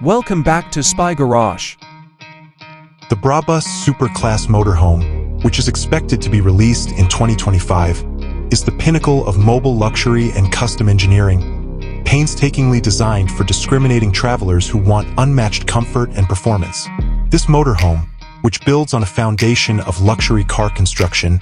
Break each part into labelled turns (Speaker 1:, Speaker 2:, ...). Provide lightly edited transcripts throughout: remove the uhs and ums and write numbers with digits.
Speaker 1: Welcome back to Spy Garage.
Speaker 2: The Brabus Super Class Motorhome, which is expected to be released in 2025, is the pinnacle of mobile luxury and custom engineering, painstakingly designed for discriminating travelers who want unmatched comfort and performance. This motorhome, which builds on a foundation of luxury car construction,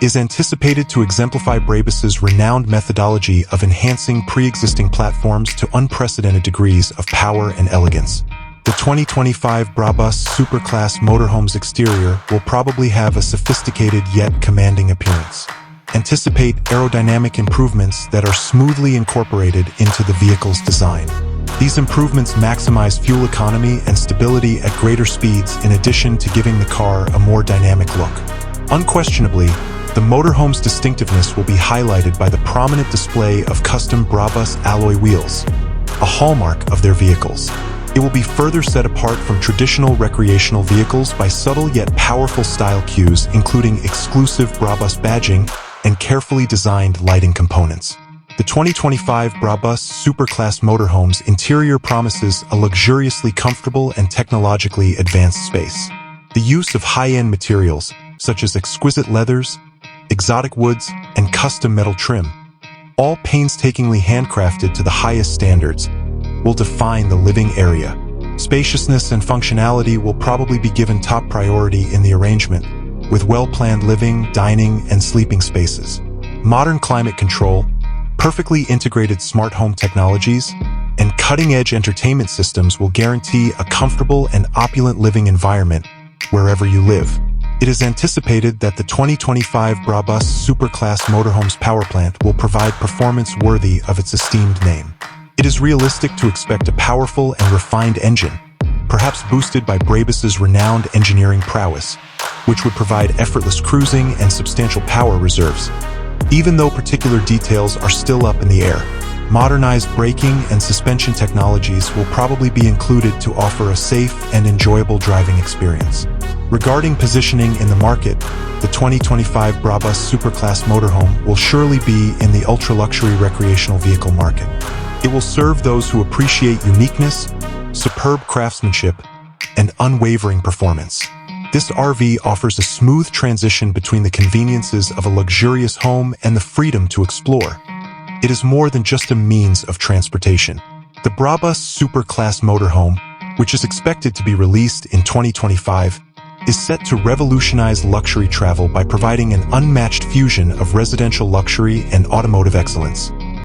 Speaker 2: is anticipated to exemplify Brabus's renowned methodology of enhancing pre-existing platforms to unprecedented degrees of power and elegance. The 2025 Brabus Super Class Motorhome's exterior will probably have a sophisticated yet commanding appearance. Anticipate aerodynamic improvements that are smoothly incorporated into the vehicle's design. These improvements maximize fuel economy and stability at greater speeds, in addition to giving the car a more dynamic look. Unquestionably, the motorhome's distinctiveness will be highlighted by the prominent display of custom Brabus alloy wheels, a hallmark of their vehicles. It will be further set apart from traditional recreational vehicles by subtle yet powerful style cues, including exclusive Brabus badging and carefully designed lighting components. The 2025 Brabus Super Class Motorhome's interior promises a luxuriously comfortable and technologically advanced space. The use of high-end materials, such as exquisite leathers, exotic woods, and custom metal trim, all painstakingly handcrafted to the highest standards, will define the living area. Spaciousness and functionality will probably be given top priority in the arrangement, with well-planned living, dining, and sleeping spaces. Modern climate control, perfectly integrated smart home technologies, and cutting-edge entertainment systems will guarantee a comfortable and opulent living environment wherever you live. It is anticipated that the 2025 Brabus Super Class Motorhome's power plant will provide performance worthy of its esteemed name. It is realistic to expect a powerful and refined engine, perhaps boosted by Brabus's renowned engineering prowess, which would provide effortless cruising and substantial power reserves. Even though particular details are still up in the air, modernized braking and suspension technologies will probably be included to offer a safe and enjoyable driving experience. Regarding positioning in the market, the 2025 Brabus Super Class Motorhome will surely be in the ultra-luxury recreational vehicle market. It will serve those who appreciate uniqueness, superb craftsmanship, and unwavering performance. This RV offers a smooth transition between the conveniences of a luxurious home and the freedom to explore. It is more than just a means of transportation. The Brabus Super Class Motorhome, which is expected to be released in 2025, is set to revolutionize luxury travel by providing an unmatched fusion of residential luxury and automotive excellence.